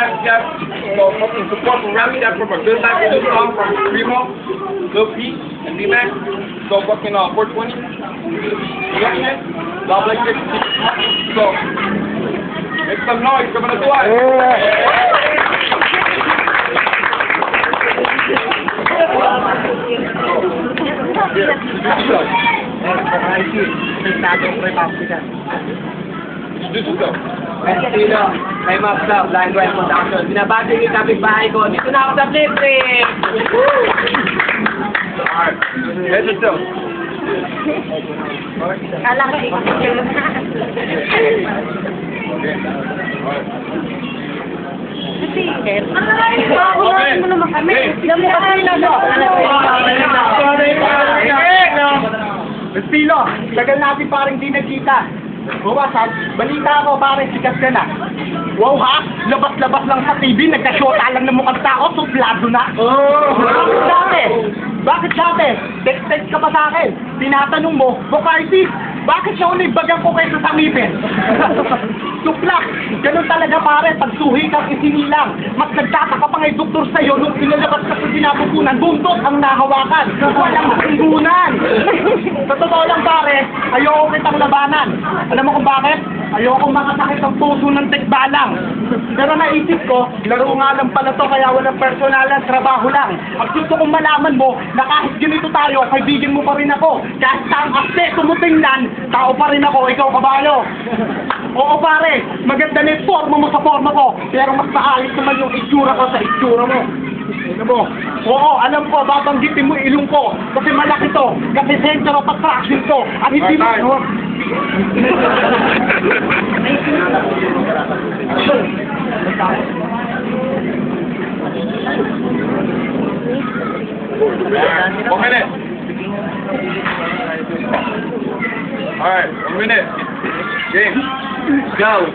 So, fucking support from Rami, that from a good life, good song from Primo, Lil P, and D-Mac. So, fucking 420. Yeah, God bless you. So, make some noise, coming to do it. Estilo, kay Mapsa, Blind Wild Production. Binabati yung kapitbahay ko. Dito na ako sa Flip Trip! Alright, head to toe. Kala ko ikaw. Sige. Ay, pakulain mo naman kami. Dami kasi na. Estilo, tagal natin parang di nagkita. Buwasan, balita ako parang sikat ka na. Wow ha? Labas-labas lang sa TV, nagka-shota lang ng mukhang tao, suplado na. Bakit dati? Text ka pa sa akin. Tinatanong mo, Bocarty, bakit siya unibagan ko kayo sa ngipin? Suplak! Ganun talaga pare, pag suhi kang isinilang. Mas nagtataka pa nga'y doktor sa'yo nung pinalabas ka sa sinapupunan. Bundok ang nahawakan. Walang hanggunan. Sa totoo lang pare, ayoko kitang labanan. Alam mo kung bakit? Ayoko makasakit ang puso ng tekbalang. Pero naisip ko, laro nga lang pala to kaya walang personalan, trabaho lang. Ang gusto kong malaman mo, na kahit ganito tayo, kaibigan mo pa rin ako. Kahit ang akseso mo tingnan, tao pa rin ako, ikaw kabayo. Oo pare, maganda na yung forma mo sa forma ko, pero mas maayos naman yung itsura ko sa itsura mo. Ano mo? Oo, alam ko, babanggitin mo ilong ko, kasi malaki to, kasi center of attraction to, at hindi mo... One minute. Alright, 1 minute. Game. Go!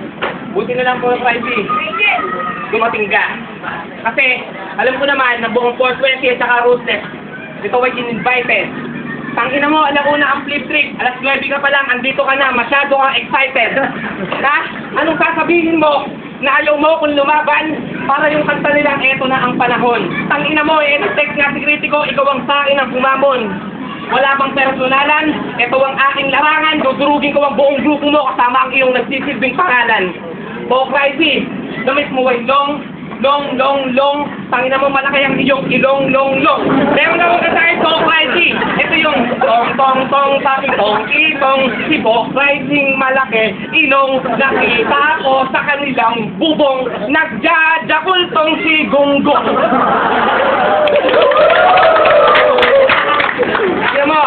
Buti na lang po, Friday. Dumating ka. Kasi, alam ko naman na buong 420 at saka Ruthless, ito ay in-invited. Tangina mo, alauna ang Flip Trip. Alas 9 ka pa lang, andito ka na, masyado kang excited. Ha? Anong sasabihin mo? Na ayaw mo kung lumaban para yung kanta nilang eto na ang panahon. Tangina mo, text nga si Kritiko, ikaw ang sa akin ang bumamon. Wala bang personalan? Ito ang aking larangan. Dudurugin ko ang buong grupo mo kasama ang iyong nagsisilbing pangalan. O Crazy, damit mo ay long. Tangina mo malaki ang iyong ilong. Meron na mga tayo to Crazy. Ito yung tong, sabi itong si Bo Crazy malaki. Ilong nakita ko sa kanilang bubong. Nagjajakul tong si Gonggong. Alam mo,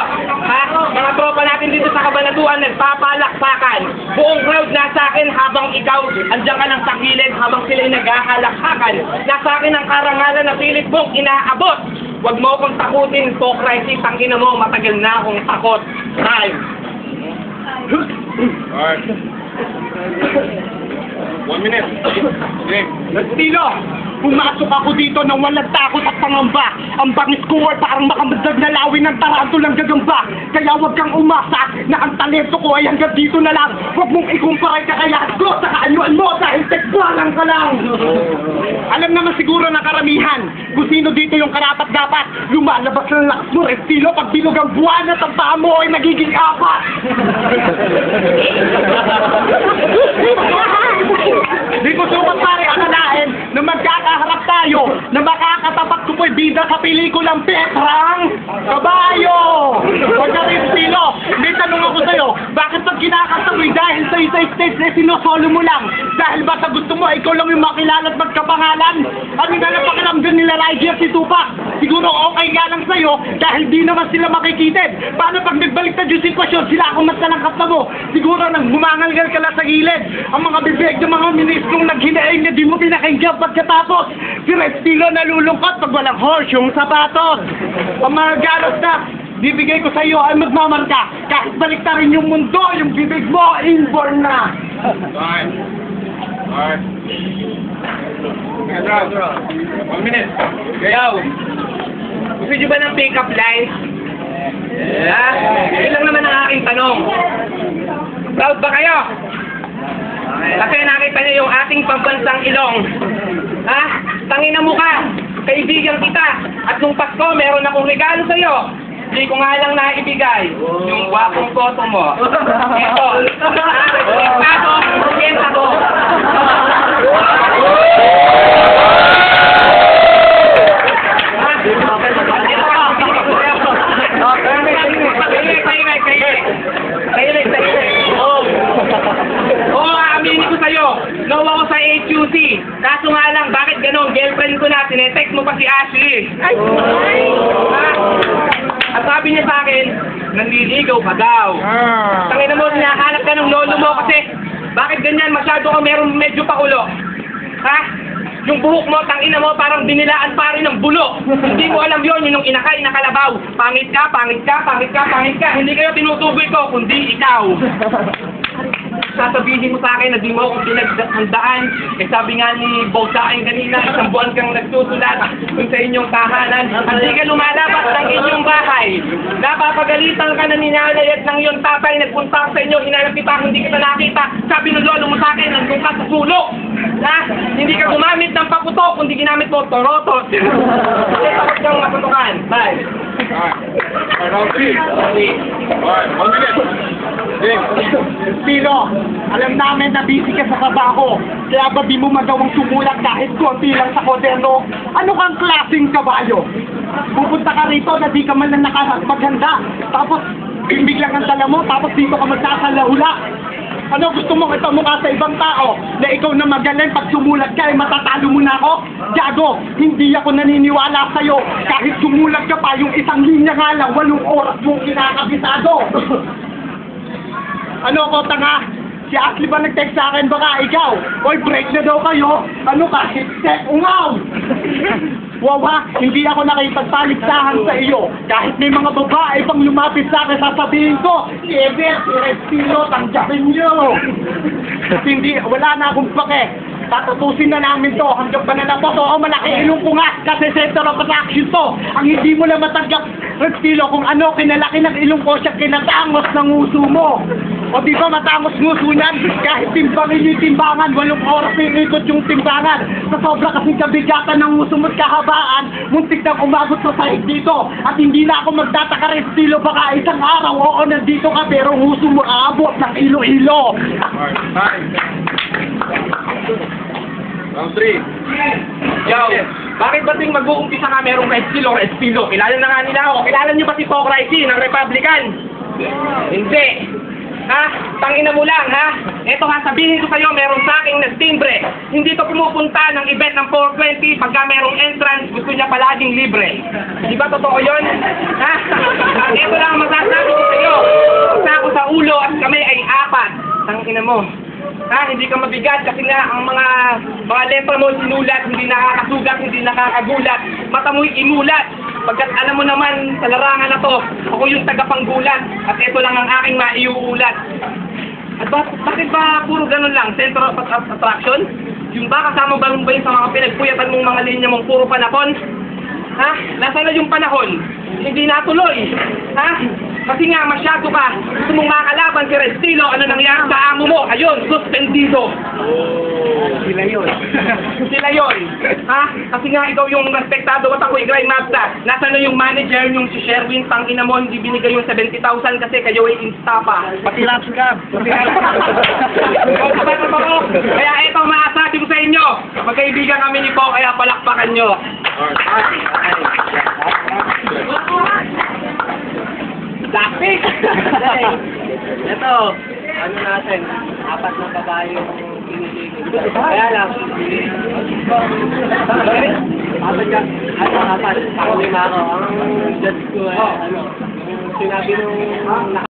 ha? Mga tropa natin dito sa Kabanatuan, nagpapalakpakan. Buong crowd nasa akin habang ikaw, andyan ka ng sakilid habang sila'y naghahalakhakan. Nasa akin ang karangalan na pilit mong inaabot. Huwag mo akong takutin, so Crazy, tangina mo, matagal na akong takot. Time. Alright. 1 minute. Game. Estilo! Pumasok ako dito nang walang takot at pangamba. Ang bangis ko ay parang makamaddag na lawin ng tarantulang gagamba. Kaya huwag kang umasa na ang talento ko ay hanggang dito na lang. Huwag mong ikumparay kakayahan ko sa kaanyuan mo dahil tekbalang ka lang. Alam naman siguro ng karamihan kung sino dito yung karapat-dapat. Lumalabas ng lakas mo, Estilo, pag bilog ang buwan at ang paa mo ay nagiging apat. Di ko sukat pare akalain na magkakaharap tayo na makakatapat ko po'y bida sa pelikulang Petrang Kabayo! Huwag na rin Estilo, may tanong ako sa'yo, bakit pag kinakanta mo'y dahil sa isa stage na sinosolo mo lang? Dahil ba sa gusto mo, ikaw lang yung makilala at magkapangalan? Ano nga na pakiramdam nila Ryger si Tupac? Siguro okay nga lang sa'yo dahil di naman sila makikitid. Paano pag nagbaliktad yung sitwasyon, sila akong mas nalangkap mo? Siguro nang humangalgal ka lang sa gilid. Ang mga bibig ng mga ministrong naghinaing na di mo pinakinggan pagkatapos. Si Estilo nalulungkot pag walang horse yung sapatos. Ang mga galos na bibigay ko sa iyo ay magmamarka. Kahit baliktarin yung mundo, yung bibig mo, inborn na. Alright. Alright. 1 minute. Yo! Gusto nyo ba ng pick-up lines? Yeah. Yun lang naman ang aking tanong. Proud ba kayo? Kasi nakita niyo yung ating pambansang ilong. At nung Pasko, meron akong regalo sa'yo. Hindi ko nga lang naibigay. Yung gwapong photo mo. Ito. Ito. Ito. Oo, aaminin ko sa'yo. No ako sa HUC. Kaso nga lang, bakit ganon? Girlfriend ko na, tinetext mo pa si Ashley. Ha? At sabi niya sa akin, nanliligaw ka daw. Tangina mo, hinahanap ka ng lolo mo kasi bakit ganyan? Masyado ka meron medyo pakulo. Ha? Yung buhok mo, tangina mo, parang binilaan pa rin ng bulo. Hindi mo alam yon, yun yung inakay na kalabaw. Pangit ka, pangit ka, pangit ka, pangit ka. Hindi kayo tinutuboy ko, kundi ikaw. Sasabihin mo sa akin na di mo ako pinaghandaan. Eh sabi nga ni Boss sa akin kanina, isang buwan kang nagsusulat kung sa inyong tahanan. Hindi ka lumalabas ng inyong bahay. Napapagalitan ka na ni nanay at ng iyong tatay. Nagpunta sa inyo, hinanap kita, hindi kita nakita. Sabi ng lolo mo sa akin, nandun ka sa sulok. Ha? Hindi ka gumamit ng paputok, kundi ginamit mo torotot. Kasi takot kang matutukan. Bye. Alright, round 3. Alright, 1 minute. Game. Pino, alam namin na busy ka sa trabaho. Kaya ba di mo magawang sumulat kahit konti lang sa kwaderno? Ano kang klaseng kabayo? Pupunta ka rito na di ka man lang maghanda. Tapos, biglang ang dala mo, tapos dito ka magsasalahula. Ano gusto mong ito mukha sa ibang tao? Na ikaw na magaling pag sumulat ka, matatalo mo na ako? Gago, hindi ako naniniwala sa'yo. Kahit sumulat ka pa, yung isang linya nga lang, 8 oras mong kinakabisado. Ano ko, tanga? Si Ashley ba nag-text sa akin? Baka ikaw? Oy, break na daw kayo. Ano ka? Hip-step, ungaw! Wawa, hindi ako nakipagpaligsahan sa iyo. Kahit may mga babae pang lumapit sa akin, sasabihin ko, Ever, si Respiro, tanggapin niyo. Kasi hindi, wala na akong pake. Tatutusin na namin to hanggang pananapos. Oo, malaki ilong ko nga kasi center of attraction to. Ang hindi mo lang matanggap, Respiro, kung ano, kinalaki ng ilong ko siya, kinatangos ng uso mo. O di ba matangos nguso niyan? Kahit timbangin yung timbangan, 8 oras na ikot yung timbangan. Sa sobra kasing kabigatan ng uso mo't kahabaan, muntik nang umabot sa sahig dito. At hindi na ako magtataka rin, estilo, baka isang araw, oo, nandito ka, pero uso mo aabot ng ilo-ilo. Alright, time. Round 3. Yo, bakit ba ting mag-uumpisa ka merong red stilo? Kilala na nga nila ako. Kilala niyo ba si Poc Raisi ng Republican? Hindi. Ha? Tangina mo lang, ha? Ito ha, sabihin ko sa'yo, meron sa aking nagtimbre. Hindi to pumupunta ng event ng 420 pagka merong entrance, gusto niya palaging libre. Di ba totoo yun? Ha? Ito lang ang masasabi ko sa'yo. Isa ako sa ulo at kami ay 4. Tangina mo. Ha, hindi ka mabigat kasi nga ang mga letra mo sinulat, hindi nakakasugat, hindi nakakagulat. Mata mo'y imulat. Pagkat alam mo naman sa larangan na to, ako yung tagapanggulat at ito lang ang aking maiuulat. At bakit ba puro ganun lang? Center of attraction? Yung ba kasama ba yun sa mga pinagpuyatan mong mga linya mong puro panahon? Ha? Nasaan na yung panahon? Hindi natuloy. Ha? Kasi nga masyado ka. Gusto mong makalaban si Restilo, ano nangyari sa amo mo? Ayun, suspendido. Sila yun. Sila yun. Ha? Kasi nga ikaw yung respektado at ako Igray Magda. Nasaan na yung manager, yung si Sherwin, tangina mo, hindi binigay yung 70,000 kasi kayo ay insta pa. Pati laps ka. Kaya ito maasabi ko sa inyo. Magkaibigan kami ni Po, kaya palakpakan nyo. Plastic! Ito, ano natin, 4 na babae yung pinili. Kaya lang, 4. Ako lima ako. Ang judge ko ay, yung sinabi nung